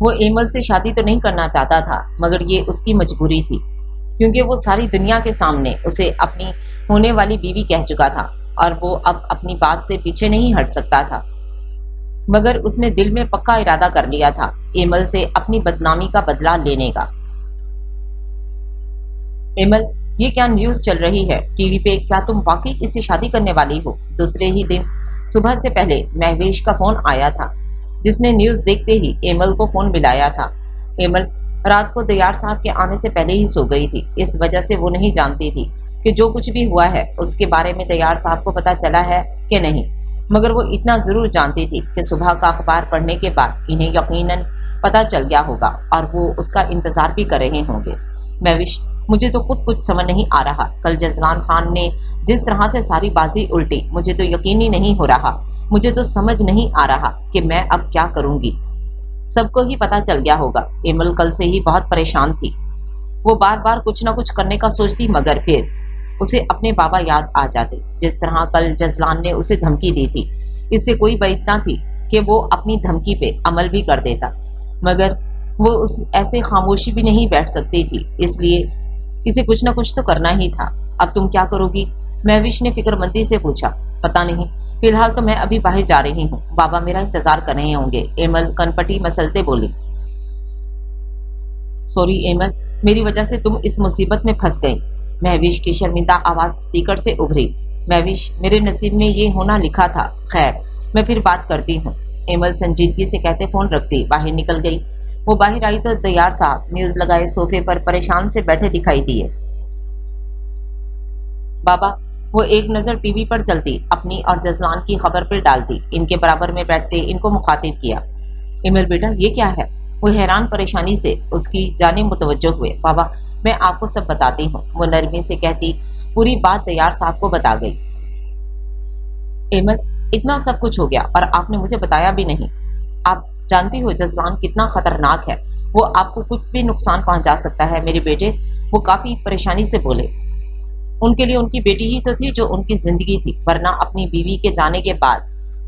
وہ ایمل سے شادی تو نہیں کرنا چاہتا تھا، مگر یہ اس کی مجبوری تھی، کیونکہ وہ ساری دنیا کے سامنے اسے اپنی ہونے والی بیوی کہہ چکا تھا اور وہ اب اپنی بات سے پیچھے نہیں ہٹ سکتا تھا۔ مگر اس نے دل میں پکا ارادہ کر لیا تھا ایمل سے اپنی بدنامی کا بدلہ لینے کا۔ ایمل، یہ کیا نیوز چل رہی ہے ٹی وی پہ؟ کیا تم واقعی اس سے شادی کرنے والی ہو؟ دوسرے ہی دن صبح سے پہلے مہویش کا فون آیا تھا، جس نے نیوز دیکھتے ہی ایمل کو فون ملایا تھا۔ ایمل رات کو دیار صاحب کے آنے سے پہلے ہی سو گئی تھی، اس وجہ سے وہ نہیں جانتی تھی کہ جو کچھ بھی ہوا ہے اس کے بارے میں دیار صاحب کو پتا چلا ہے کہ نہیں، مگر وہ اتنا ضرور جانتی تھی کہ صبح کا اخبار پڑھنے کے بعد انہیں یقیناً پتا چل گیا ہوگا اور وہ اس کا انتظار بھی کر رہے ہوں گے۔ مہوش، مجھے تو خود کچھ سمجھ نہیں آ رہا، کل جزلان خان نے جس طرح سے ساری بازی الٹی، مجھے تو یقین ہی نہیں ہو رہا، مجھے تو سمجھ نہیں آ رہا کہ میں اب کیا کروں گی۔ سب کو ہی پتا چل گیا ہوگا۔ ایمل کل سے ہی بہت پریشان تھی، وہ بار بار کچھ نہ کچھ کرنے کا سوچتی، مگر پھر اسے اپنے بابا یاد آ جاتے، جس طرح کل جزلان نے اسے دھمکی دی تھی۔ اس سے کوئی بعید نہ تھی کہ وہ اپنی دھمکی پہ عمل بھی کر دیتا، مگر وہ اس ایسے خاموشی بھی نہیں بیٹھ سکتی تھی، اس لیے اسے کچھ نہ کچھ تو کرنا ہی تھا۔ اب تم کیا کرو گی؟ مہوش نے فکر مندی سے پوچھا۔ پتا نہیں، فی الحال تو میں ابھی باہر جا رہی ہوں، بابا میرا انتظار کر رہے ہوں گے، ایمل کنپٹی مسلتے بولی۔ سوری ایمل، میری وجہ سے تم اس مصیبت میں پھنس گئی، مہوش کی شرمندہ آواز سپیکر سے ابھری۔ مہوش، میرے نصیب میں یہ ہونا لکھا تھا، خیر میں پھر بات کرتی ہوں، ایمل سنجیدگی سے کہتے فون رکھتی باہر نکل گئی۔ وہ باہر آئی تو دیار صاحب نیوز لگائے صوفے پر پریشان سے بیٹھے دکھائی دیے۔ بابا، وہ ایک نظر ٹی وی پر چلتی، اپنی اور جزلان کی خبر پر ڈالتی، ان کے برابر میں بیٹھتے ان کو مخاطب کیا۔ ایمل بیٹا، یہ کیا ہے؟ وہ حیران پریشانی سے اس کی جانب متوجہ ہوئے۔ بابا، میں آپ کو سب بتاتی ہوں، وہ نرمی سے کہتی پوری بات دیار صاحب کو بتا گئی۔ ایمل، اتنا سب کچھ ہو گیا اور آپ نے مجھے بتایا بھی نہیں۔ آپ جانتی ہو جزلان کتنا خطرناک ہے، وہ آپ کو کچھ بھی نقصان پہنچا سکتا ہے میرے بیٹے، وہ کافی پریشانی سے بولے۔ ان کے لیے ان کی بیٹی ہی تو تھی جو ان کی زندگی تھی، ورنہ اپنی بیوی کے جانے کے بعد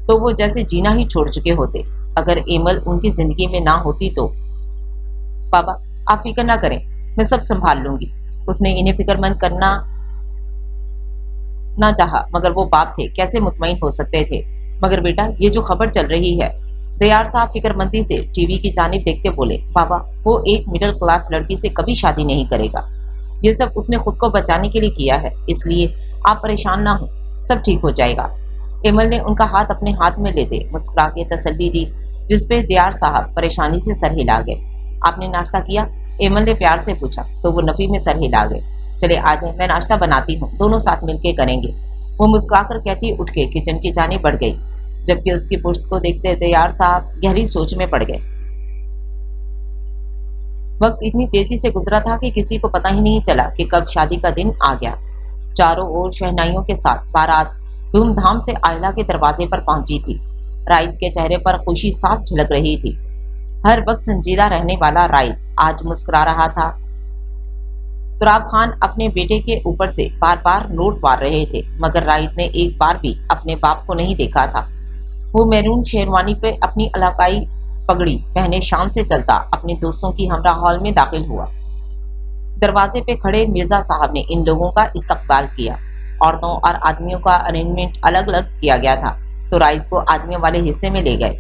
تو وہ جیسے جینا ہی چھوڑ چکے ہوتے، اگر ایمل ان کی زندگی میں نہ ہوتی تو۔ بابا، آپ فکر نہ کریں، میں سب سنبھال لوں گی۔ اس نے انہیں فکر مند کرنا نہ چاہا، مگر وہ باپ تھے، کیسے مطمئن ہو سکتے تھے۔ مگر بیٹا، یہ جو خبر چل رہی ہے، دیار صاحب فکر مندی سے ٹی وی کی جانب دیکھتے بولے۔ بابا، وہ ایک مڈل کلاس لڑکی سے کبھی شادی نہیں کرے گا، یہ سب اس نے خود کو بچانے کے لیے کیا ہے، اس لیے آپ پریشان نہ ہوں، سب ٹھیک ہو جائے گا۔ ایمل نے ان کا ہاتھ اپنے ہاتھ میں لیتے مسکرا کے تسلی دی، جس پہ دیار صاحب پریشانی سے سر ہلا گئے۔ آپ نے ناشتہ کیا؟ ایمل نے پیار سے پوچھا تو وہ نفی میں سر ہلا گئے۔ چلے آ جائیں، میں ناشتہ بناتی ہوں، دونوں ساتھ مل کے کریں گے، وہ مسکرا کر کہتی اٹھ کے کچن کی جانب بڑھ گئی، جبکہ اس کی پشت کو دیکھتے دیار صاحب گہری سوچ میں پڑ گئے۔ وقت اتنی تیزی سے گزرا تھا کہ کسی کو پتہ ہی نہیں چلا کہ کب شادی کا دن آ گیا۔ چاروں اور شہنائیوں کے ساتھ بارات دھوم دھام سے آئلہ کے دروازے پر پہنچی تھی۔ رائد کے چہرے پر خوشی صاف جھلک رہی تھی، ہر وقت سنجیدہ رہنے والا رائد آج مسکرا رہا تھا۔ تراب خان اپنے بیٹے کے اوپر سے بار بار نوٹ مار رہے تھے، مگر رائد نے ایک بار بھی اپنے باپ کو نہیں دیکھا تھا۔ وہ میرون شیروانی پہ اپنی علاقائی پگڑی پہنے شان سے چلتا اپنے دوستوں کی ہمراہ ہال میں داخل ہوا۔ دروازے پہ کھڑے مرزا صاحب نے ان لوگوں کا استقبال کیا۔ عورتوں اور آدمیوں کا ارینجمنٹ الگ الگ کیا گیا تھا، تو رائد کو آدمیوں والے حصے میں لے گئے۔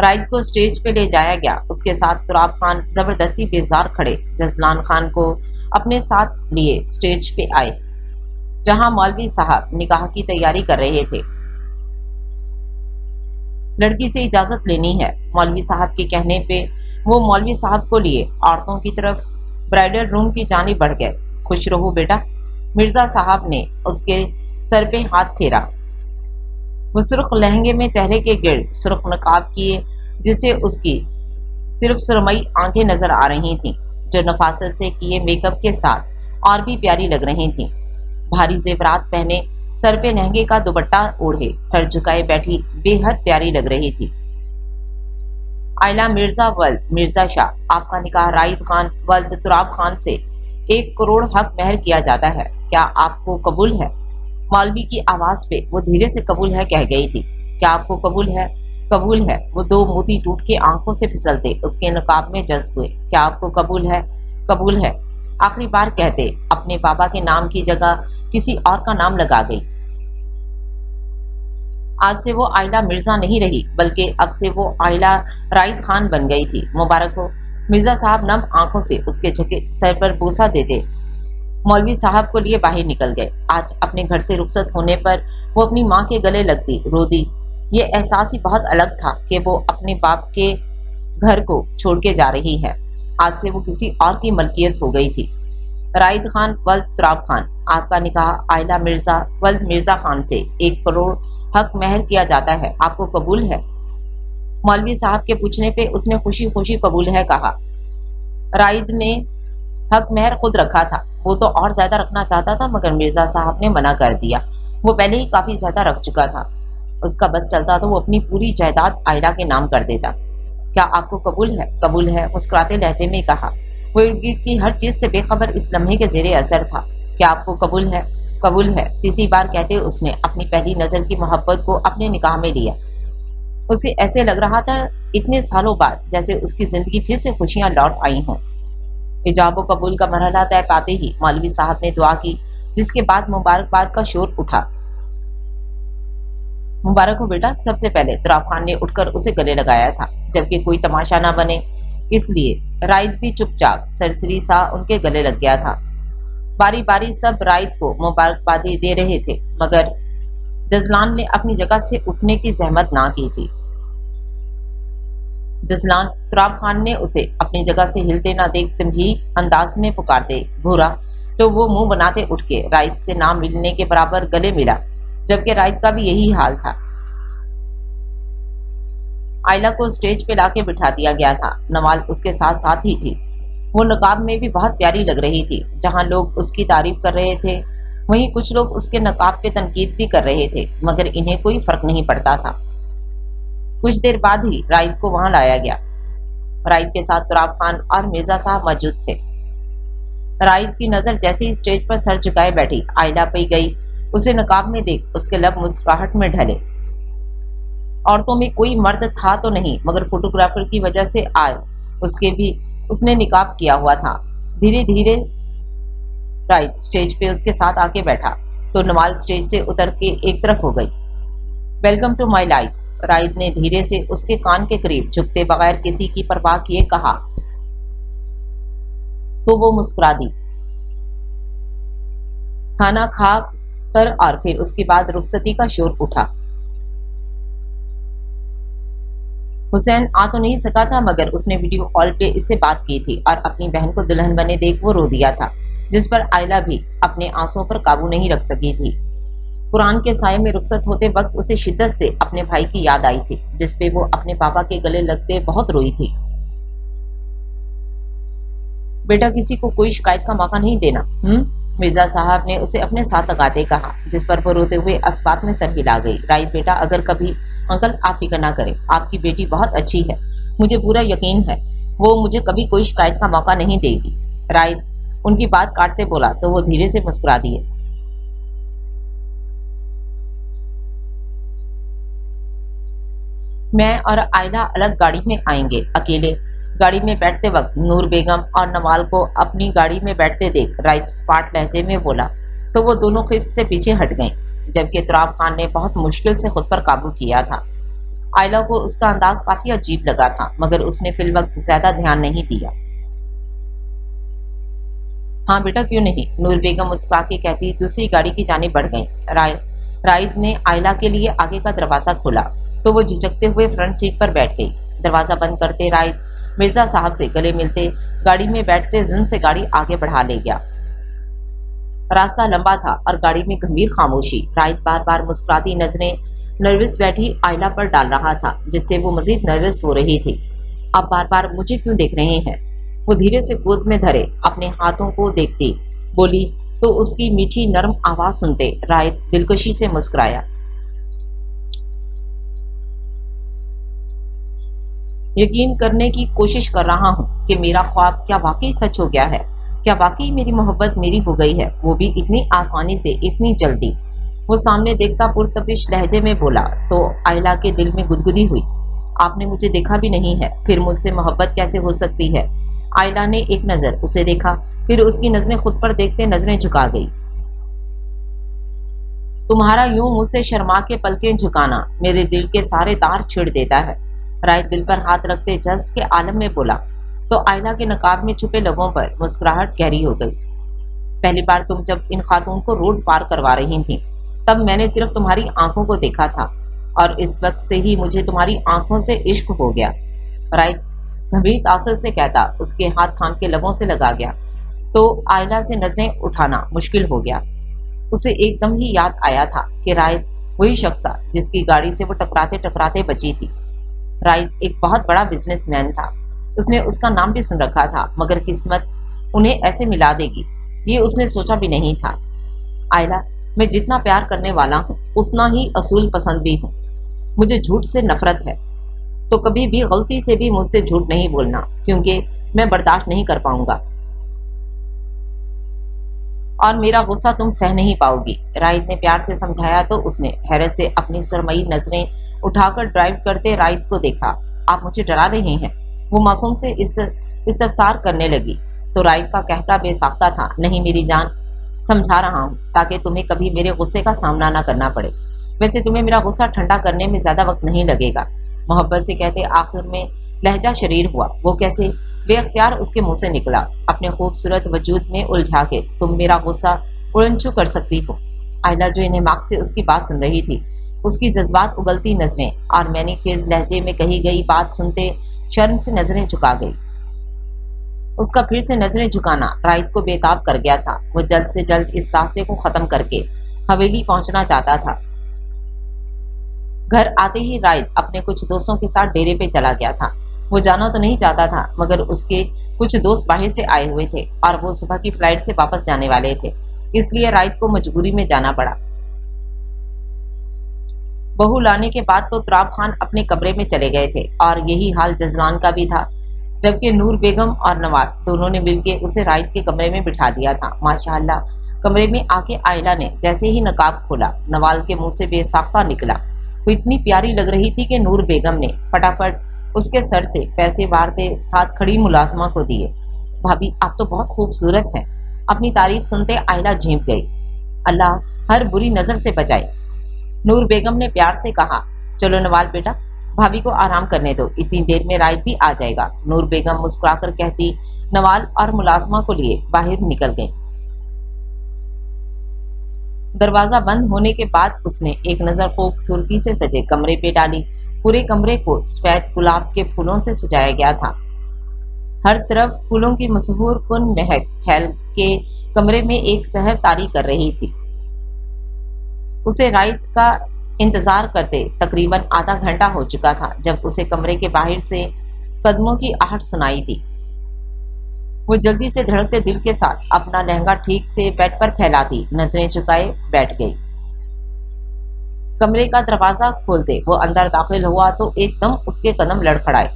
رائد کو سٹیج پہ لے جایا گیا، اس کے ساتھ تراب خان زبردستی بیزار کھڑے جزلان خان کو اپنے ساتھ لیے سٹیج پہ آئے، جہاں مولوی صاحب نکاح کی تیاری کر رہے تھے۔ لڑکی سے اجازت لینی ہے، مولوی صاحب کے کہنے پہ وہ مولوی صاحب کو لیے عورتوں کی طرف برائڈل روم کی جانب بڑھ گئے۔ خوش رہو بیٹا، مرزا صاحب نے اس کے سر پہ ہاتھ پھیرا۔ وہ سرخ لہنگے میں چہرے کے گرد سرخ نقاب کیے، جس سے اس کی صرف سرمئی آنکھیں نظر آ رہی تھیں، جو نفاست سے کیے میک اپ کے ساتھ اور بھی پیاری لگ رہی تھیں۔ بھاری زیورات پہنے، سر پہ لہنگے کا دوپٹہ اوڑھے، سر جھکائے بیٹھی بے حد پیاری لگ رہی تھی۔ آئلہ مرزا ولد مرزا شاہ، آپ کا نکاح رائد خان ولد تراب خان سے 1 کروڑ حق مہر کیا جاتا ہے، کیا آپ کو قبول ہے؟ مولوی کی آواز پہ وہ دھیرے سے قبول ہے کہہ گئی تھی۔ کیا آپ کو قبول ہے؟ قبول ہے۔ وہ دو موتی ٹوٹ کے آنکھوں سے پھسلتے اس کے نقاب میں جذب ہوئے۔ کیا آپ کو قبول ہے؟ قبول ہے، آخری بار کہتے اپنے بابا کے نام کی جگہ کسی اور کا نام لگا گئی۔ آج سے وہ آئلہ مرزا نہیں رہی، بلکہ اب سے وہ آئلہ رائد خان بن گئی تھی۔ مبارک ہو۔ مرزا صاحب نم آنکھوں سے اس کے جھکے سر پر بوسہ دیتے مولوی صاحب کو لیے باہر نکل گئے۔ آج اپنے گھر سے رخصت ہونے پر وہ اپنی ماں کے گلے لگتی رو دی۔ یہ احساس ہی بہت الگ تھا کہ وہ اپنے باپ کے گھر کو چھوڑ کے جا رہی ہے۔ آج سے وہ کسی اور کی ملکیت ہو گئی تھی۔ رائد خان ولد تراب خان، آپ کا نکاح آئلہ مرزا ولد مرزا خان سے 1 کروڑ حق مہر کیا جاتا ہے، آپ کو قبول ہے؟ مولوی صاحب کے پوچھنے پہ اس نے خوشی خوشی قبول ہے کہا۔ رائد نے حق مہر خود رکھا تھا، وہ تو اور زیادہ رکھنا چاہتا تھا مگر مرزا صاحب نے منع کر دیا۔ وہ پہلے ہی کافی زیادہ رکھ چکا تھا۔ اس کا بس چلتا تو وہ اپنی پوری جائیداد آئلہ کے نام کر دیتا۔ کیا آپ کو قبول ہے؟ قبول ہے، مسکراتے لہجے میں کہا۔ وہ ارد گرد کی ہر چیز سے بے خبر اس لمحے کے زیر اثر تھا۔ کیا آپ کو قبول ہے؟ قبول ہے، تیسری بار کہتے اس نے اپنی پہلی نظر کی محبت کو اپنے نکاح میں لیا۔ اسے ایسے لگ رہا تھا اتنے سالوں بعد جیسے اس کی زندگی پھر سے خوشیاں لوٹ آئی ہوں۔ ایجاب و قبول کا مرحلہ طے پاتے ہی مولوی صاحب نے دعا کی، جس کے بعد مبارکباد کا شور اٹھا۔ مبارک ہو بیٹا۔ سب سے پہلے تراب خان نے اٹھ کر اسے گلے لگایا تھا، جبکہ کوئی تماشا نہ بنے اس لیے رائد بھی چپ چاپ سرسری سا ان کے گلے لگ گیا تھا۔ باری باری سب رائد کو مبارکبادی دے رہے تھے مگر جزلان نے اپنی جگہ سے اٹھنے کی زحمت نہ کی تھی۔ جزلان، تراب خان نے اسے اپنی جگہ سے ہلتے نہ دیکھ تمبی انداز میں پکارتے گھورا تو وہ منہ بناتے اٹھ کے رائد سے نہ ملنے کے برابر گلے ملا، جبکہ رائد کا بھی یہی حال تھا۔ آئلہ کو اسٹیج پہ لا کے بٹھا دیا گیا تھا۔ نوال اس کے ساتھ ساتھ ہی تھی۔ وہ نقاب میں بھی بہت پیاری لگ رہی تھی۔ جہاں لوگ اس کی تعریف کر رہے تھے وہیں کچھ لوگ اس کے نقاب پہ تنقید بھی کر رہے تھے مگر انہیں کوئی فرق نہیں پڑتا تھا۔ کچھ دیر بعد ہی رائد کو وہاں لایا گیا۔ رائد کے ساتھ تراب خان اور مرزا صاحب موجود تھے۔ رائد کی نظر جیسے ہی اسٹیج پر سر جھکائے بیٹھی آئلہ پہ گئی، اسے نقاب میں دیکھ اس کے لب مسکراہٹ میں ڈھلے۔ عورتوں میں کوئی مرد تھا تو نہیں مگر فوٹوگرافر کی وجہ سے آج اس نے نقاب کیا ہوا تھا۔ دھیرے دھیرے رائد اسٹیج پہ اس کے ساتھ آ کے بیٹھا تو نوال اسٹیج سے اتر کے ایک طرف ہو گئی۔ ویلکم ٹو مائی لائف، رائد نے دھیرے سے اس کے کان کے قریب جھکتے بغیر کسی کی پرواہ کیے کہا تو وہ مسکرا دی۔ کھانا کھا کر اور پھر اس کے بعد رخصتی کا شور اٹھا۔ حسین آ تو نہیں سکا تھا مگر اس نے ویڈیو کال پہ اس سے بات کی تھی اور اپنی بہن کو دلہن بنے دیکھ وہ رو دیا تھا، جس پر آئلہ بھی اپنے آنسوں پر قابو نہیں رکھ سکی تھی۔ قرآن کے سائے میں رخصت ہوتے وقت اسے شدت سے اپنے بھائی کی یاد آئی تھی، جس پہ وہ اپنے پاپا کے گلے لگتے بہت روئی تھی۔ بیٹا کسی کو کوئی شکایت کا موقع نہیں دینا، مرزا صاحب نے اسے اپنے ساتھ لگاتے کہا، جس پر وہ روتے ہوئے اسبات میں سر ہلا گئی۔ رائد بیٹا اگر کبھی انکل آپ فکر نہ کریں، آپ کی بیٹی بہت اچھی ہے، مجھے پورا یقین ہے وہ مجھے کبھی کوئی شکایت کا موقع نہیں دے گی۔ رائد ان کی بات کاٹتے بولا تو وہ دھیرے سے مسکرا دیے۔ میں اور آئلہ الگ گاڑی میں آئیں گے، اکیلے۔ گاڑی میں بیٹھتے وقت نور بیگم اور نوال کو اپنی گاڑی میں بیٹھتے دیکھ رائد سپاٹ لہجے میں بولا تو وہ دونوں خفت سے پیچھے ہٹ گئیں، جبکہ تراب خان نے بہت مشکل سے خود پر قابو کیا تھا۔ آئلہ کو اس کا انداز کافی عجیب لگا تھا مگر اس نے فی الوقت زیادہ دھیان نہیں دیا۔ ہاں بیٹا کیوں نہیں، نور بیگم مسکرا کے کہتی دوسری گاڑی کی جانب بڑھ گئیں۔ رائد نے آئلہ کے لیے آگے کا دروازہ کھولا تو وہ جھجکتے ہوئے فرنٹ سیٹ پر بیٹھ گئی۔ دروازہ بند کرتے رائد مرزا صاحب سے گلے ملتے گاڑی میں بیٹھتے زن سے گاڑی آگے بڑھا لے گیا۔ راستہ لمبا تھا اور گاڑی میں گمبھیر خاموشی۔ رائد بار بار مسکراتی نظریں نروس بیٹھی آئلہ پر ڈال رہا تھا، جس سے وہ مزید نروس ہو رہی تھی۔ اب بار بار مجھے کیوں دیکھ رہے ہیں؟ وہ دھیرے سے گود میں دھرے اپنے ہاتھوں کو دیکھتی بولی تو اس کی میٹھی نرم آواز سنتے رائد دلکشی سے مسکرایا۔ یقین کرنے کی کوشش کر رہا ہوں کہ میرا خواب کیا واقعی سچ ہو گیا ہے، کیا واقعی میری محبت میری ہو گئی ہے، وہ بھی اتنی آسانی سے، اتنی جلدی۔ وہ سامنے دیکھتا پرتپش لہجے میں بولا تو آئلہ کے دل میں گدگدی ہوئی۔ آپ نے مجھے دیکھا بھی نہیں ہے، پھر مجھ سے محبت کیسے ہو سکتی ہے؟ آئلہ نے ایک نظر اسے دیکھا، پھر اس کی نظریں خود پر دیکھتے نظریں جھکا گئی۔ تمہارا یوں مجھ سے شرما کے پلکیں جھکانا میرے دل کے سارے تار چھیڑ دیتا ہے، رائد دل پر ہاتھ رکھتے جذب کے عالم میں بولا، تو آئلہ کے نقاب میں چھپے لبوں پر مسکراہٹ گہری ہو گئی۔ پہلی بار تم جب ان خاتون کو روڈ پار کروا رہی تھیں تب میں نے صرف تمہاری آنکھوں کو دیکھا تھا، اور اس وقت سے ہی مجھے تمہاری آنکھوں سے عشق ہو گیا، رائد گھبیر تاثر سے کہتا اس کے ہاتھ تھام کے لبوں سے لگا گیا، تو آئلہ سے نظریں اٹھانا مشکل ہو گیا۔ اسے ایک دم ہی یاد آیا تھا کہ رائد وہی شخص تھا جس کی گاڑی سے وہ ٹکراتے ٹکراتے بچی تھی۔ رائد ایک بہت بڑا بزنس مین تھا، اس نے اس کا نام بھی سن رکھا تھا، مگر قسمت انہیں ایسے ملا دے گی یہ اس نے سوچا بھی نہیں تھا۔ آئلہ، میں جتنا پیار کرنے والا ہوں اتنا ہی اصول پسند بھی ہوں، مجھے جھوٹ سے نفرت ہے، تو کبھی بھی غلطی سے بھی مجھ سے جھوٹ نہیں بولنا، کیونکہ میں برداشت نہیں کر پاؤں گا، اور میرا غصہ تم سہ نہیں پاؤ گی، رائد نے پیار سے سمجھایا، تو اس نے حیرت سے اپنی سرمئی نظریں اٹھا کر ڈرائیو کرتے رائد کو دیکھا۔ آپ مجھے ڈرا رہے ہیں؟ وہ معصوم سے استفسار کرنے لگی، تو رائد کا کہکا بے ساختہ تھا، نہیں میری جان، سمجھا رہا ہوں تاکہ تمہیں کبھی میرے غصے کا سامنا نہ کرنا پڑے، ویسے تمہیں میرا غصہ ٹھنڈا کرنے میں زیادہ وقت نہیں لگے گا، محبت سے کہتے آخر میں لہجہ شریر ہوا، وہ کیسے بے اختیار اس کے منہ سے نکلا، اپنے خوبصورت وجود میں الجھا کے تم میرا غصہ اڑنچو کر سکتی ہو۔ آئلہ جو انہیں ماغ سے اس کی بات سن رہی تھی، اس کی جذبات اگلتی نظریں اور مینی خیز لہجے میں کہی گئی بات سنتے شرم سے نظریں جھکا گئی۔ اس کا پھر سے نظریں جھکانا رائد کو بےتاب کر گیا تھا، وہ جلد سے جلد اس راستے کو ختم کر کے حویلی پہنچنا چاہتا تھا۔ گھر آتے ہی رائد اپنے کچھ دوستوں کے ساتھ ڈیرے پہ چلا گیا تھا۔ وہ جانا تو نہیں چاہتا تھا، مگر اس کے کچھ دوست باہر سے آئے ہوئے تھے اور وہ صبح کی فلائٹ سے واپس جانے والے تھے، اس لیے رائد کو مجبوری میں جانا پڑا۔ بہو لانے کے بعد تو تراب خان اپنے کمرے میں چلے گئے تھے، اور یہی حال جزلان کا بھی تھا، جبکہ نور بیگم اور نوال دونوں نے مل کے اسے رائد کے کمرے میں بٹھا دیا تھا۔ ماشاءاللہ، کمرے میں آ کے آئلہ نے جیسے ہی نقاب کھولا، نوال کے منہ سے بے ساختہ نکلا، وہ اتنی پیاری لگ رہی تھی کہ نور بیگم نے فٹافٹ اس کے سر سے پیسے وارتے ساتھ کھڑی ملازمہ کو دیے۔ بھابھی، آپ تو بہت خوبصورت ہیں، اپنی تعریف سنتے آئلہ جھینپ گئی۔ اللہ ہر بری نظر سے بچائے، نور بیگم نے پیار سے کہا۔ چلو نوال بیٹا، بھابھی کو آرام کرنے دو، اتنی دیر میں رائد بھی آ جائے گا، نور بیگم مسکرا کر کہتی نوال اور ملازمہ کو لیے باہر نکل گئیں۔ دروازہ بند ہونے کے بعد اس نے ایک نظر خوبصورتی سے سجے کمرے پہ ڈالی۔ پورے کمرے کو سفید گلاب کے پھولوں سے سجایا گیا تھا، ہر طرف پھولوں کی مسحور کن مہک پھیل کے کمرے میں ایک سحر طاری کر رہی تھی۔ اسے رائد کا انتظار کرتے تقریباً آدھا گھنٹہ ہو چکا تھا جب اسے کمرے کے باہر سے قدموں کی آہٹ سنائی دی۔ وہ جلدی سے دھڑکتے دل کے ساتھ اپنا لہنگا ٹھیک سے بیڈ پر پھیلاتی نظریں چکائے بیٹھ گئی۔ کمرے کا دروازہ کھولتے وہ اندر داخل ہوا تو ایک دم اس کے قدم لڑکھڑائے،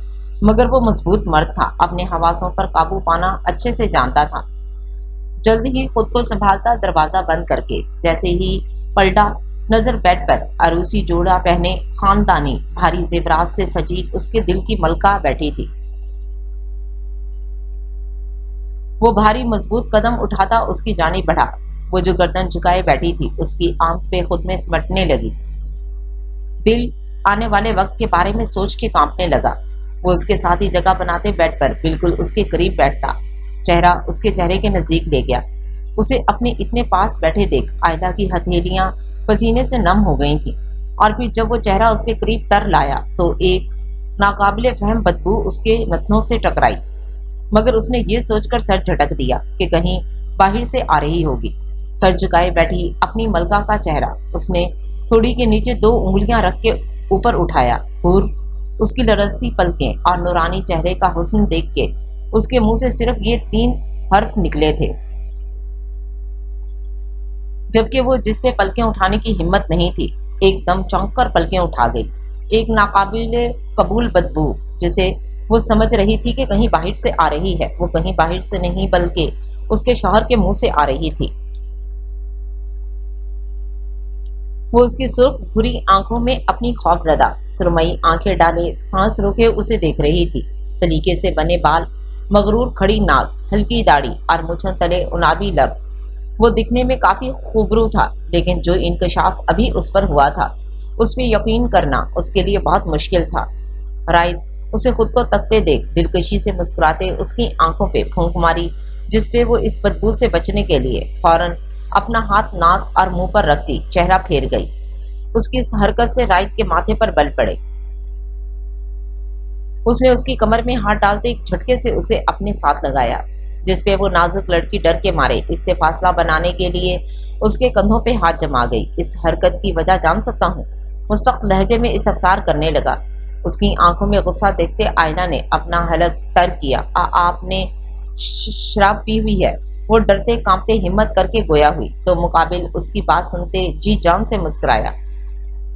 مگر وہ مضبوط مرد تھا، اپنے حواسوں پر قابو پانا اچھے سے جانتا تھا۔ جلد ہی خود کو سنبھالتا دروازہ بند کر کے جیسے ہی پلٹا، نظر بیڈ پر عروسی جوڑا پہنے خاندانی بھاری زیورات سے سجی اس کے دل کی ملکہ بیٹھی تھی۔ وہ بھاری مضبوط قدم اٹھاتا اس کی جانب بڑھا، وہ جو گردن جھکائے بیٹھی تھی اس کی آنکھ پہ خود میں سمٹنے لگی۔ دل آنے والے وقت کے بارے میں سوچ کے کانپنے لگا۔ وہ اس کے ساتھ ہی جگہ بناتے بیڈ پر بالکل اس کے قریب بیٹھتا، چہرہ اس کے چہرے کے نزدیک لے گیا۔ اسے اپنے اتنے پاس بیٹھے دیکھ آئلہ کی ہتھیلیاں پسینے سے نم ہو گئی تھیں، اور پھر جب وہ چہرہ اس کے قریب تر لایا تو ایک ناقابل فہم بدبو اس کے نتنوں سے ٹکرائی، مگر اس نے یہ سوچ کر سر جھٹک دیا کہ کہیں باہر سے آ رہی ہوگی۔ سر جھکائے بیٹھی اپنی ملکہ کا چہرہ اس نے تھوڑی کے نیچے 2 انگلیاں رکھ کے اوپر اٹھایا۔ حور، اس کی لرزتی پلکیں اور نورانی چہرے کا حسن دیکھ کے اس کے منہ سے صرف یہ 3 حرف نکلے تھے، جبکہ وہ جس پہ پلکیں اٹھانے کی ہمت نہیں تھی ایک دم چونک کر پلکیں اٹھا گئی۔ ایک ناقابل قبول بدبو جسے وہ سمجھ رہی تھی کہ کہیں باہر سے آ رہی ہے، وہ کہیں باہر سے نہیں بلکہ اس کے شوہر کے منہ سے آ رہی تھی۔ وہ اس کی سرخ بری آنکھوں میں اپنی خوفزدہ سرمئی آنکھیں ڈالے سانس روکے اسے دیکھ رہی تھی۔ سلیقے سے بنے بال، مغرور کھڑی ناک، ہلکی داڑھی اور مچھن تلے انابی لب۔ وہ دکھنے میں کافی خوبرو تھا، لیکن جو انکشاف ابھی اس پر ہوا تھا اس پہ یقین کرنا اس کے لیے بہت مشکل تھا۔ رائد اسے خود کو تکتے دیکھ دلکشی سے مسکراتے اس کی آنکھوں پہ پھونک ماری، جس پہ وہ اس بدبو سے بچنے کے لیے فوراً اپنا ہاتھ ناک اور منہ پر رکھتی چہرہ پھیر گئی۔ اس کی اس حرکت سے رائد کے ماتھے پر بل پڑے۔ اس نے اس کی کمر میں ہاتھ ڈالتے ایک جھٹکے سے اسے اپنے ساتھ لگایا، جس پہ وہ نازک لڑکی ڈر کے مارے اس سے فاصلہ بنانے کے لیے اس کے کندھوں پہ ہاتھ جما گئی۔ اس حرکت کی وجہ جان سکتا ہوں؟ وہ سخت لہجے میں استفسار کرنے لگا۔ اس کی آنکھوں میں غصہ دیکھتے آئلہ نے اپنا حلق تر کیا۔ آپ نے شراب پی ہوئی ہے؟ وہ ڈرتے کانپتے ہمت کر کے گویا ہوئی تو مقابل اس کی بات سنتے جی جان سے مسکرایا۔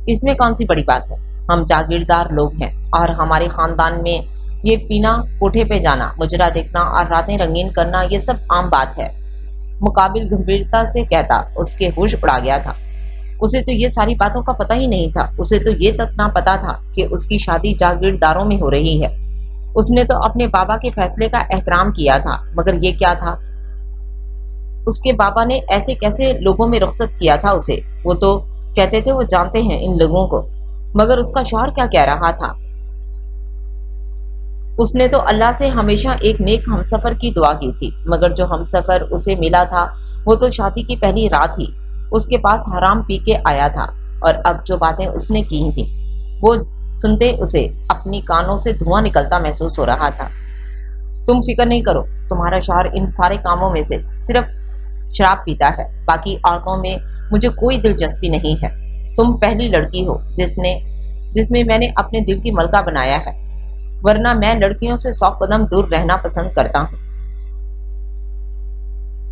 اس میں کون سی بڑی بات ہے؟ ہم جاگیردار لوگ ہیں اور ہمارے خاندان میں یہ پینا، کوٹھے پہ جانا، مجرا دیکھنا اور راتیں رنگین کرنا یہ سب عام بات ہے۔ مقابل گمبھیرتا سے کہتا اس کے ہوش اڑا گیا تھا۔ اسے تو یہ ساری باتوں کا پتہ ہی نہیں تھا۔ اسے تو یہ تک نہ پتا تھا کہ اس کی شادی جاگیرداروں میں ہو رہی ہے۔ اس نے تو اپنے بابا کے فیصلے کا احترام کیا تھا، مگر یہ کیا تھا؟ اس کے بابا نے ایسے کیسے لوگوں میں رخصت کیا تھا اسے؟ وہ تو کہتے تھے وہ جانتے ہیں ان لوگوں کو، مگر اس کا شوہر کیا کہہ رہا تھا؟ اس نے تو اللہ سے ہمیشہ ایک نیک ہمسفر کی دعا کی تھی، مگر جو ہمسفر اسے ملا تھا وہ تو شادی کی پہلی رات ہی اس کے پاس حرام پی کے آیا تھا، اور اب جو باتیں اس نے کی تھیں وہ سنتے اسے اپنی کانوں سے دھواں نکلتا محسوس ہو رہا تھا۔ تم فکر نہیں کرو، تمہارا شوہر ان سارے کاموں میں سے صرف شراب پیتا ہے، باقی عورتوں میں مجھے کوئی دلچسپی نہیں ہے۔ تم پہلی لڑکی ہو جس میں نے اپنے دل کی ملکہ بنایا ہے، ورنہ میں لڑکیوں سے 100 قدم دور رہنا پسند کرتا ہوں۔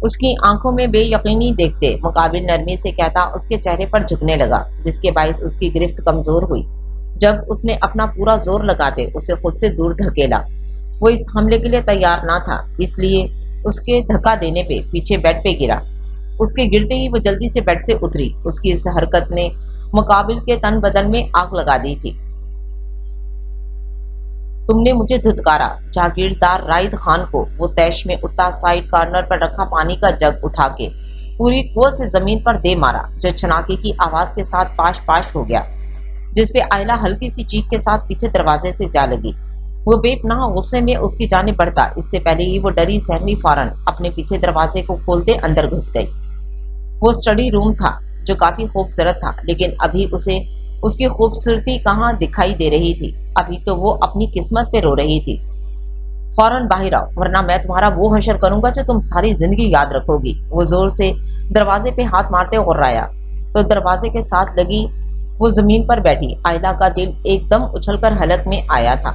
اس کی آنکھوں میں بے یقینی دیکھتے مقابل نرمی سے کہتا اس کے چہرے پر جھکنے لگا، جس کے باعث اس کی گرفت کمزور ہوئی۔ جب اس نے اپنا پورا زور لگاتے اسے خود سے دور دھکیلا۔ وہ اس حملے کے لیے تیار نہ تھا، اس لیے اس کے دھکا دینے پہ پیچھے بیڈ پہ گرا۔ اس کے گرتے ہی وہ جلدی سے بیڈ سے اتری۔ اس کی اس حرکت نے مقابل کے تن بدن میں آگ لگا دی تھی۔ تم نے مجھے دھتکارا۔ جاگیردار رائد خان کو وہ تیش میں اٹھتا سائڈ کارنر پر رکھا پانی کا جگ اٹھا کے پوری قوت سے زمین پر دے مارا، جو چھناکے کی آواز کے ساتھ پاش پاش ہو گیا، جس پہ آئلہ ہلکی سی چیخ کے ساتھ پیچھے دروازے سے جا لگی۔ وہ بے پناہ غصے میں اس کی جانب بڑھتا، اس سے پہلے ہی وہ ڈری سہمی فوراً اپنے پیچھے دروازے کو کھولتے اندر گھس گئی۔ وہ اسٹڈی روم تھا جو کافی خوبصورت تھا، لیکن ابھی اسے اس کی خوبصورتی کہاں دکھائی دے رہی تھی؟ ابھی تو وہ اپنی قسمت پہ رو رہی تھی۔ فوراً باہر آؤ، ورنہ میں تمہارا وہ حشر کروں گا جو تم ساری زندگی یاد رکھو گی۔ وہ زور سے دروازے پہ ہاتھ مارتے غرایا تو دروازے کے ساتھ لگی وہ زمین پر بیٹھی آئلہ کا دل ایک دم اچھل کر حلق میں آیا تھا۔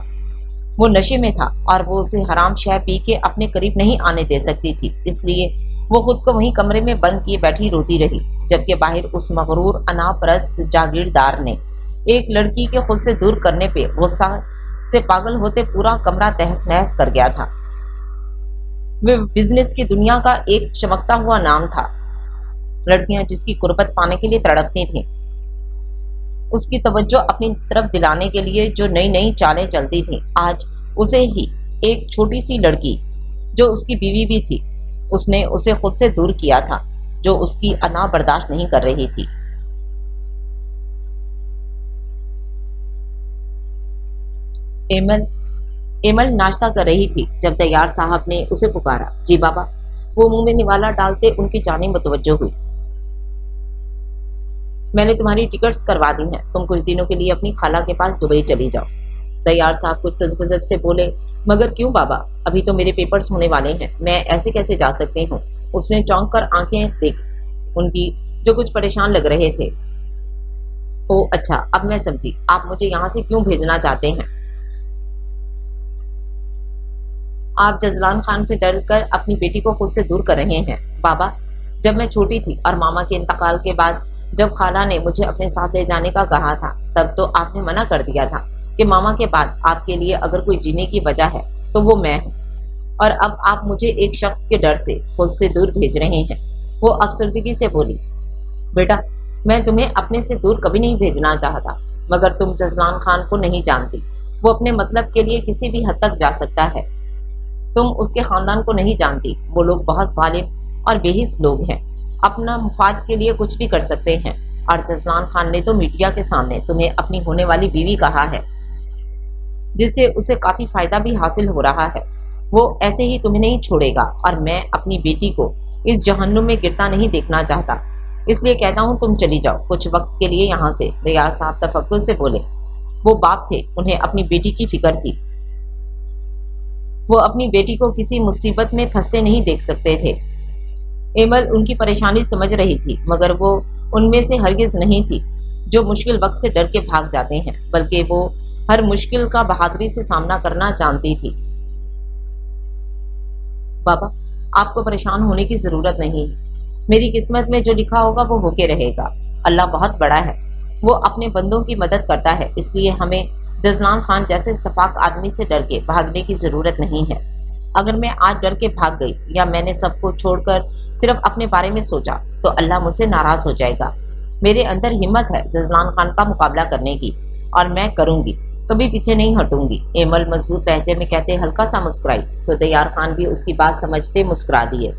وہ نشے میں تھا اور وہ اسے حرام شے پی کے اپنے قریب نہیں آنے دے سکتی تھی، اس لیے وہ خود کو وہیں کمرے میں بند کیے بیٹھی روتی رہی، جبکہ باہر اس مغرور انا پرست جاگیردار نے ایک لڑکی کے خود سے دور کرنے پہ غصہ سے پاگل ہوتے پورا کمرہ تہس نہس کر گیا تھا۔ وہ بزنس کی دنیا کا ایک چمکتا ہوا نام تھا۔ لڑکیاں جس کی قربت پانے کے لیے تڑپتی تھیں، اس کی توجہ اپنی طرف دلانے کے لیے جو نئی نئی چالیں چلتی تھیں، آج اسے ہی ایک چھوٹی سی لڑکی جو اس کی بیوی بھی تھی، اس نے اسے خود سے دور کیا تھا، جو اس کی انا برداشت نہیں کر رہی تھی۔ ایمل ناشتہ کر رہی تھی جب دیار صاحب نے اسے پکارا۔ جی بابا۔ وہ منہ میں نوالا ڈالتے ان کی جانب متوجہ ہوئی۔ میں نے تمہاری ٹکٹس کروا دی ہیں، تم کچھ دنوں کے لیے اپنی خالہ کے پاس دبئی چلی جاؤ۔ دیار صاحب کچھ تذبذب سے بولے، مگر کیوں بابا؟ ابھی تو میرے پیپرز ہونے والے ہیں، میں ایسے کیسے جا سکتی ہوں؟ اس نے چونک کر آنکھیں دیکھ ان کی جو کچھ پریشان لگ رہے تھے۔ او اچھا، اب میں سمجھی، آپ مجھے یہاں سے کیوں بھیجنا چاہتے ہیں؟ آپ جزلان خان سے ڈر کر اپنی بیٹی کو خود سے دور کر رہے ہیں۔ بابا، جب میں چھوٹی تھی اور ماما کے انتقال کے بعد جب خالہ نے مجھے اپنے ساتھ لے جانے کا کہا تھا، تب تو آپ نے منع کر دیا تھا کہ ماما کے بعد آپ کے لیے اگر کوئی جینے کی وجہ ہے تو وہ میں ہوں، اور اب آپ مجھے ایک شخص کے ڈر سے خود سے دور بھیج رہے ہیں۔ وہ افسردگی سے بولی، بیٹا میں تمہیں اپنے سے دور کبھی نہیں بھیجنا چاہتا، مگر تم جزلان خان کو نہیں جانتی۔ وہ اپنے مطلب کے لیے کسی بھی حد تک جا سکتا ہے۔ تم اس کے خاندان کو نہیں جانتی، وہ لوگ بہت ظالم اور بے حس لوگ ہیں، اپنا مفاد کے لیے کچھ بھی کر سکتے ہیں۔ اور جزلان خان نے تو میڈیا کے سامنے تمہیں اپنی ہونے والی بیوی کہا ہے، جس سے اسے کافی فائدہ بھی حاصل ہو رہا ہے۔ وہ ایسے ہی تمہیں نہیں چھوڑے گا، اور میں اپنی بیٹی کو اس جہنم میں گرتا نہیں دیکھنا چاہتا، اس لیے کہتا ہوں تم چلی جاؤ کچھ وقت کے لیے یہاں سے۔ دیار صاحب تفکر سے بولے۔ وہ باپ تھے، انہیں اپنی بیٹی کی فکر تھی۔ وہ اپنی بیٹی کو کسی مصیبت میں پھنستے نہیں دیکھ سکتے تھے۔ ایمل ان کی پریشانی سمجھ رہی تھی، مگر وہ ان میں سے ہرگز نہیں تھی جو مشکل وقت سے ڈر کے بھاگ جاتے ہیں، بلکہ وہ ہر مشکل کا بہادری سے سامنا کرنا جانتی تھی۔ بابا، آپ کو پریشان ہونے کی ضرورت نہیں ہے، میری قسمت میں جو لکھا ہوگا وہ ہو کے رہے گا۔ اللہ بہت بڑا ہے، وہ اپنے بندوں کی مدد کرتا ہے، اس لیے ہمیں جزلان خان جیسے سفاک آدمی سے ڈر کے بھاگنے کی ضرورت نہیں ہے۔ اگر میں آج ڈر کے بھاگ گئی یا میں نے سب کو چھوڑ کر صرف اپنے بارے میں سوچا تو اللہ مجھ سے ناراض ہو جائے گا۔ میرے اندر ہمت ہے جزلان خان کا مقابلہ کرنے کی، اور میں کروں گی، کبھی پیچھے نہیں ہٹوں گی۔ ایمل مضبوط لہجے میں کہتے ہلکا سا مسکرائی تو دیار خان بھی اس کی بات سمجھتے مسکرا دیے۔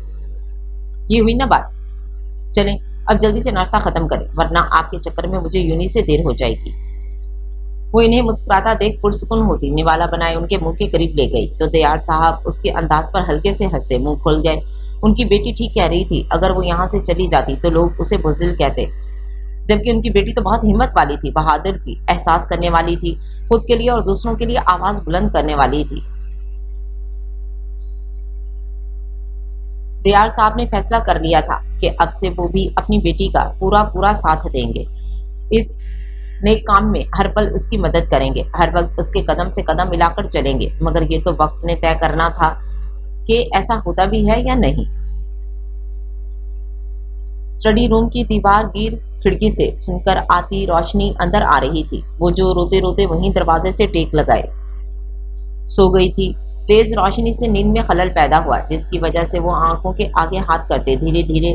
یہ ہوئی نا بات، چلیں اب جلدی سے ناشتہ ختم کریں، ورنہ آپ کے چکر میں مجھے یونی سے دیر ہو جائے گی۔ وہ انہیں مسکراتا دیکھ پرسکون ہوتی نوالا بنائے ان کے منہ کے قریب لے گئی تو دیار صاحب اس کے انداز پر ہلکے سے ہنسے منہ کھول گئے۔ ان کی بیٹی ٹھیک کہہ رہی تھی، اگر وہ یہاں سے چلی جاتی تو لوگ اسے بزدل کہتے، جبکہ ان کی بیٹی تو بہت ہمت والی تھی، بہادر تھی، احساس کرنے والی تھی، خود کے لیے اور دوسروں کے لیے آواز بلند کرنے والی تھی۔ دیار صاحب نے فیصلہ کر لیا تھا کہ اب سے وہ بھی اپنی بیٹی کا پورا ساتھ دیں گے، اس نیک کام میں ہر پل اس کی مدد کریں گے، ہر وقت اس کے قدم سے قدم ملا کر چلیں گے، مگر یہ تو وقت نے طے کرنا تھا کہ ایسا ہوتا بھی ہے یا نہیں۔ اسٹڈی روم کی دیوار گیر کھڑکی سے چھن کر آتی روشنی اندر آ رہی تھی۔ وہ جو روتے روتے وہیں دروازے سے ٹیک لگائے سو گئی تھی۔ تیز روشنی سے نیند میں خلل پیدا ہوا، جس کی وجہ سے وہ آنکھوں کے آگے ہاتھ کرتے دھیرے دھیرے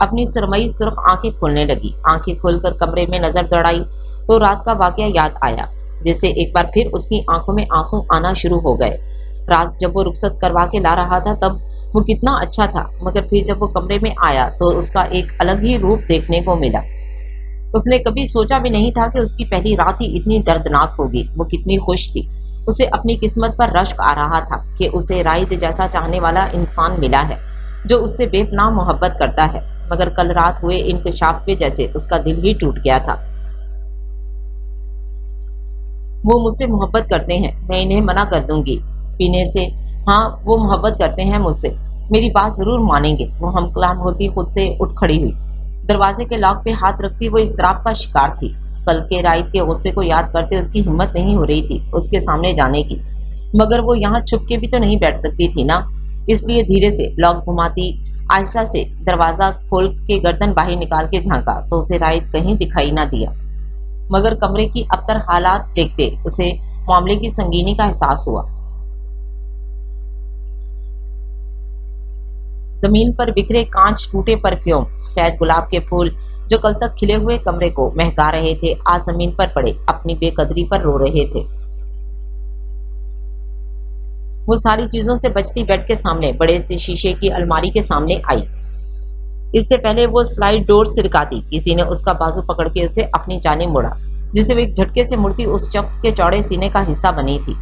اپنی سرمئی سرخ آنکھیں کھولنے لگی۔ آنکھیں کھول کر کمرے میں نظر دوڑائی تو رات کا واقعہ یاد آیا، جس سے ایک بار پھر اس کی آنکھوں میں آنسو آنا شروع ہو گئے۔ رات جب وہ رخصت کروا کے لا رہا تھا تب وہ کتنا اچھا تھا، مگر پھر جب وہ کمرے میں آیا تو اس کا ایک الگ ہی روپ دیکھنے کو ملا۔ اس نے کبھی سوچا بھی نہیں تھا کہ اس کی پہلی رات ہی اتنی دردناک ہوگی۔ وہ کتنی خوش تھی، اسے اپنی قسمت پر رشک آ رہا تھا کہ اسے رائد جیسا چاہنے والا انسان ملا ہے جو اس سے بے پناہ محبت کرتا ہے، مگر کل رات ہوئے انکشاف پہ جیسے اس کا دل ہی ٹوٹ گیا تھا۔ وہ مجھ سے محبت کرتے ہیں، میں انہیں منع کر دوں گی پینے سے۔ ہاں، وہ محبت کرتے ہیں مجھ سے، میری بات ضرور مانیں گے۔ وہ ہم کلام ہوتی خود سے اٹھ کھڑی ہوئی، دروازے کے لاک پہ ہاتھ رکھتی وہ اضطراب کا شکار تھی۔ کل کے رائد کے غصے کو یاد کرتے اس کی ہمت نہیں ہو رہی تھی اس کے سامنے جانے کی، مگر وہ یہاں چھپ کے بھی تو نہیں بیٹھ سکتی تھی نا، اس لیے دھیرے سے لاک گھماتی آہستہ سے دروازہ کھول کے گردن باہر نکال کے جھانکا تو اسے رائد کہیں دکھائی نہ دیا، مگر کمرے کی ابتر حالات دیکھتے اسے معاملے کی سنگینی کا احساس ہوا۔ زمین پر بکھرے کانچ، ٹوٹے پرفیوم، سفید گلاب کے پھول جو کل تک کھلے ہوئے کمرے کو مہکا رہے تھے، آج زمین پر پڑے اپنی بے قدری پر رو رہے تھے۔ وہ ساری چیزوں سے بچتی بیڈ کے سامنے بڑے سے شیشے کی الماری کے سامنے آئی۔ اس سے پہلے وہ سلائڈ ڈور سرکاتی کسی نے اس کا بازو پکڑ کے اسے اپنی جانب موڑا، جسے وہ ایک جھٹکے سے مڑتی اس شخص کے چوڑے سینے کا حصہ بنی تھی۔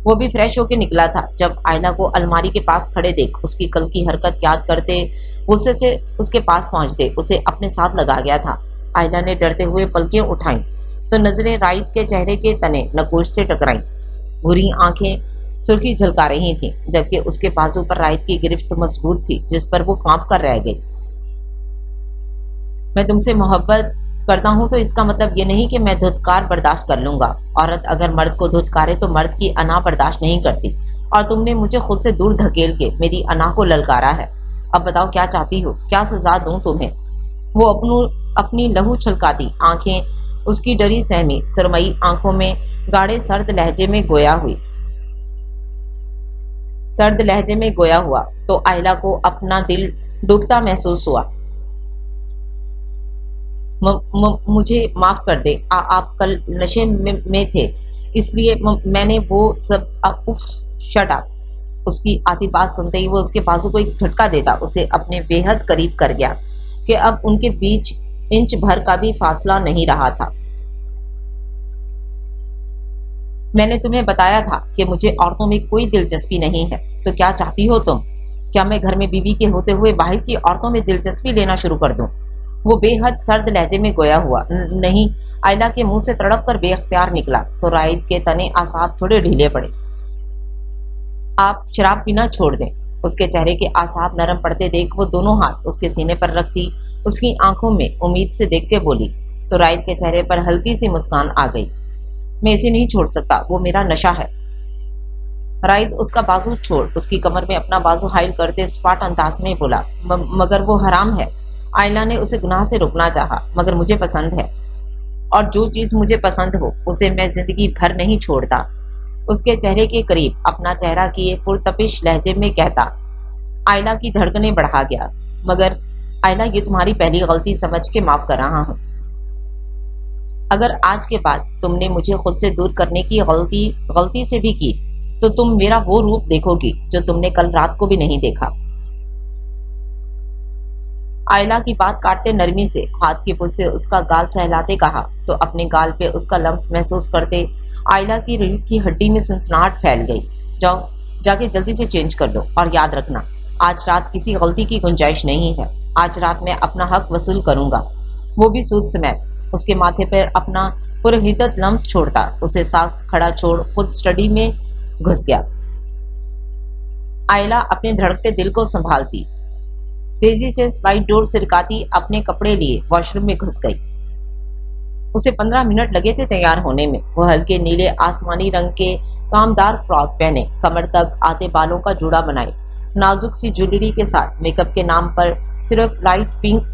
وہ بھی فریش ہو کے نکلا تھا جب آئلہ کو الماری کے پاس کھڑے دیکھ اس کی کل کی حرکت یاد کرتے غصے سے اس کے پاس پہنچتے اسے اپنے ساتھ لگا گیا تھا۔ آئلہ نے ڈرتے ہوئے پلکیں اٹھائیں تو نظریں رائد کے چہرے کے تنے نقوش سے ٹکرائیں، بھوری آنکھیں سرخی جھلکا رہی تھیں، جبکہ اس کے بازو پر رائد کی گرفت مضبوط تھی جس پر وہ کانپ کر رہ گئی۔ میں تم سے محبت کرتا ہوں تو اس کا مطلب یہ نہیں کہ میں دھتکار برداشت کر لوں گا۔ عورت اگر مرد کو دھتکارے تو مرد کی انا برداشت نہیں کرتی، اور تم نے مجھے خود سے دور دھکیل کے میری انا کو للکارا ہے۔ اب بتاؤ کیا چاہتی ہو، کیا سزا دوں تمہیں؟ وہ اپنی لہو چھلکاتی آنکھیں اس کی ڈری سہمی سرمئی آنکھوں میں گاڑے سرد لہجے میں گویا ہوا تو آئلہ کو اپنا دل ڈوبتا محسوس ہوا۔ مجھے معاف کر دے، آپ کل نشے میں تھے، اس لیے میں نے وہ سب شٹ اپ۔ اس کی آدھی بات سنتے ہی وہ اس کے بازو کو ایک جھٹکا دیتا اسے اپنے بے حد قریب کر گیا کہ اب ان کے بیچ انچ بھر کا بھی فاصلہ نہیں رہا تھا۔ میں نے تمہیں بتایا تھا کہ مجھے عورتوں میں کوئی دلچسپی نہیں ہے، تو کیا چاہتی ہو تم؟ کیا میں گھر میں بیوی کے ہوتے ہوئے باہر کی عورتوں میں دلچسپی لینا شروع کر دوں؟ وہ بے حد سرد لہجے میں گویا ہوا نہیں آئلہ کے منہ سے تڑپ کر بے اختیار نکلا تو رائد کے تنے اعصاب تھوڑے ڈھیلے پڑے۔ آپ شراب پینا چھوڑ دیں۔ اس کے چہرے کے اعصاب نرم پڑتے دیکھ وہ دونوں ہاتھ اس کے سینے پر رکھتی اس کی آنکھوں میں امید سے دیکھ کے بولی تو رائد کے چہرے پر ہلکی سی مسکان آ گئی۔ میں اسے نہیں چھوڑ سکتا، وہ میرا نشہ ہے۔ رائد اس کا بازو چھوڑ اس کی کمر میں اپنا بازو حائل کرتے سپاٹ انداز میں بولا مگر وہ حرام ہے۔ آئلہ نے اسے گناہ سے روکنا چاہا مگر مجھے پسند ہے، اور جو چیز مجھے پسند ہو اسے میں زندگی بھر نہیں چھوڑتا۔ اس کے چہرے کے قریب اپنا چہرہ کیے پرتپش لہجے میں کہتا۔ آئلہ کی دھڑکنیں بڑھا گیا، مگر آئلہ یہ تمہاری پہلی غلطی سمجھ کے معاف کر رہا ہوں۔ اگر آج کے بعد تم نے مجھے خود سے دور کرنے کی غلطی سے بھی کی تو تم میرا وہ روپ دیکھو گی جو تم نے کل رات کو بھی نہیں دیکھا۔ آئلہ کی بات کاٹتے نرمی سے ہاتھ کی پشت سے اس کا گال سہلاتے کہا تو اپنے گال پہ اس کا لمس محسوس کرتے آئلہ کی ریڑھ کی ہڈی میں سنسناہٹ پھیل گئی۔ جاؤ جا کے جلدی سے چینج کر لو، اور یاد رکھنا آج رات کسی غلطی کی گنجائش نہیں ہے۔ آج رات میں اپنا حق وصول کروں گا، وہ بھی سود سمیت۔ اس کے ماتھے پر اپنا پرحدت لمس چھوڑتا اسے ساکھ کھڑا چھوڑ خود اسٹڈی میں گھس گیا۔ آئلہ اپنے دھڑکتے دل کو سنبھالتی تیزی سے سلائڈ ڈور سرکاتی اپنے کپڑے لیے واش روم میں گھس گئی۔ اسے 15 منٹ لگے تھے تیار ہونے میں۔ وہ ہلکے نیلے آسمانی رنگ کے کامدار فراک پہنے، کمر تک آتے بالوں کا جوڑا بنائے، نازک سی جویلری کے ساتھ میک اپ کے نام پر صرف لائٹ پنک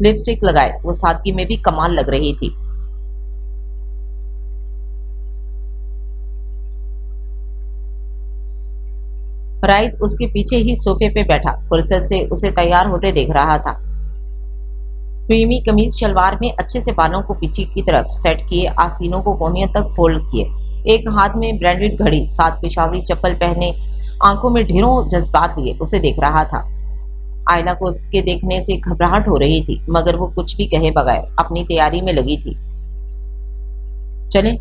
لپسٹک لگائے وہ سادگی میں بھی کمال لگ رہی تھی۔ رائد اس کے پیچھے ہی صوفے پہ بیٹھا فرصت سے اسے تیار ہوتے دیکھ رہا تھا۔ کریمی قمیض شلوار میں اچھے سے بالوں کو پیچھے کی طرف سیٹ کیے، آستینوں کو کونیوں تک فولڈ کیے، ایک ہاتھ میں برانڈڈ گھڑی، ساتھ پشاوری چپل پہنے، آنکھوں میں ڈھیروں جذبات لیے اسے دیکھ رہا تھا۔ آئلہ کو اس کے دیکھنے سے گھبراہٹ ہو رہی تھی مگر وہ کچھ بھی کہے بغیر اپنی تیاری میں لگی تھی۔ چلیں،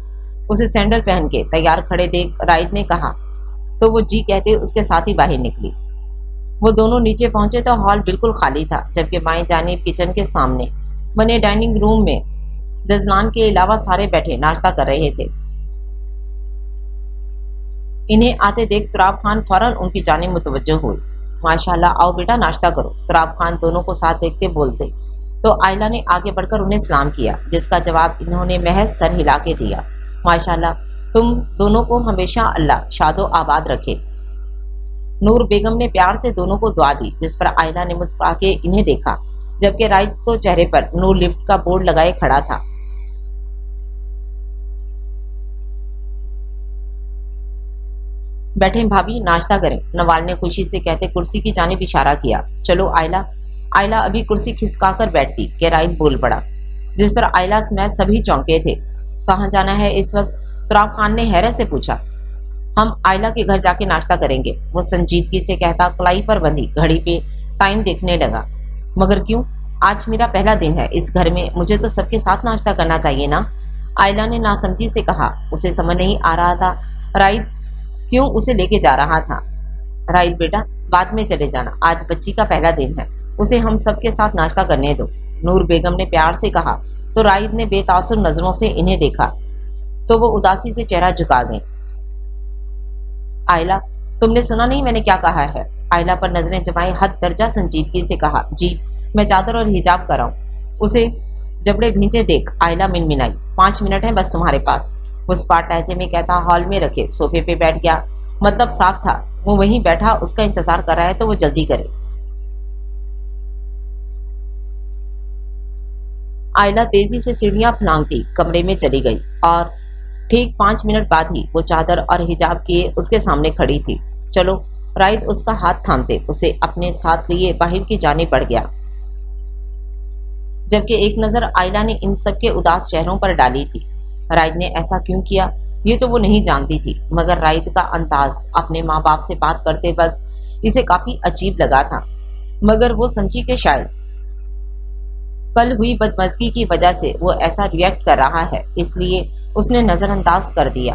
اسے سینڈل پہن کے تیار کھڑے دیکھ رائد نے کہا تو وہ جی کہتے اس کے ساتھ ہی باہر نکلی۔ وہ دونوں نیچے پہنچے تو ہال بالکل خالی تھا، جبکہ بائیں جانب کچن کے سامنے بنے ڈائننگ روم میں جزلان کے علاوہ سارے بیٹھے ناشتہ کر رہے تھے۔ انہیں آتے دیکھ تراب خان فوراً ان کی جانب متوجہ ہوئی۔ ماشاءاللہ، آؤ بیٹا ناشتہ کرو، تراب خان دونوں کو ساتھ دیکھتے بولتے تو آئلہ نے آگے بڑھ کر انہیں سلام کیا، جس کا جواب انہوں نے محض سر ہلا کے دیا۔ ماشاءاللہ، تم دونوں کو ہمیشہ اللہ شاد و آباد رکھے۔ نور بیگم نے پیار سے دونوں کو دعا دی، جس پر آئلہ نے مسکرا کے انہیں دیکھا، جبکہ رائد تو چہرے پر نور لفٹ کا بورڈ لگائے کھڑا تھا۔ بیٹھیں بھابھی، ناشتہ کریں، نوال نے خوشی سے کہتے کرسی کی جانب اشارہ کیا۔ چلو آئلہ۔ آئلہ ابھی کرسی کھسکا کر بیٹھتی کہ رائد بول پڑا، جس پر آئلہ سمیت سبھی چونکے تھے۔ کہاں جانا ہے اس وقت؟ تراب خان نے حیرت سے پوچھا۔ ہم آئلہ کے گھر جا کے ناشتہ کریں گے، وہ سنجیدگی سے کہتا کلائی پر بندھی گھڑی پہ ٹائم دیکھنے لگا۔ مگر کیوں؟ آج میرا پہلا دن ہے اس گھر میں، مجھے تو سب کے ساتھ ناشتہ کرنا چاہیے نا؟ آئلہ نے ناسمجھی سے کہا۔ اسے سمجھ نہیں آ رہا تھا رائد کیوں اسے لے کے جا رہا تھا۔ رائد بیٹا، بعد میں چلے جانا، آج بچی کا پہلا دن ہے، اسے ہم سب کے ساتھ ناشتہ کرنے دو، نور بیگم نے پیار سے کہا تو رائد نے بے تاثر نظروں سے انہیں دیکھا تو وہ اداسی سے چہرہ جھکا گئیں۔ آئلہ، تم نے سنا نہیں میں نے کیا کہا ہے؟ آئلہ پر نظریں جمائے حد درجہ سنجیدگی سے کہا۔ جی، میں چادر اور حجاب کراؤں؟ اسے جبڑے بھیجے دیکھ آئلہ منمنائی۔ 5 منٹ ہیں بس تمہارے پاس، وہ سپاٹ لہجے میں کہتا ہال میں رکھے صوفے پہ بیٹھ گیا۔ مطلب صاف تھا وہ وہیں بیٹھا اس کا انتظار کر رہا ہے تو وہ جلدی کرے۔ آئلہ تیزی سے سیڑھیاں پھلانگتی کمرے میں چلی گئی اور ٹھیک 5 منٹ بعد ہی وہ چادر اور حجاب کیے اس کے سامنے کھڑی تھی۔ چلو، رائد اس کا ہاتھ تھامتے اسے اپنے ساتھ لیے باہر کی جانب بڑھ گیا۔ جبکہ ایک نظر آئلہ نے ان سب کے اداس چہروں پر ڈالی تھی۔ رائد نے ایسا کیوں کیا یہ تو وہ نہیں جانتی تھی، مگر رائد کا انداز اپنے ماں باپ سے بات کرتے وقت اسے کافی عجیب لگا تھا۔ مگر وہ سمجھی کہ شاید کل ہوئی بدمزگی کی وجہ سے وہ ایسا ریئیکٹ کر رہا ہے، اس لیے اس نے نظر انداز کر دیا۔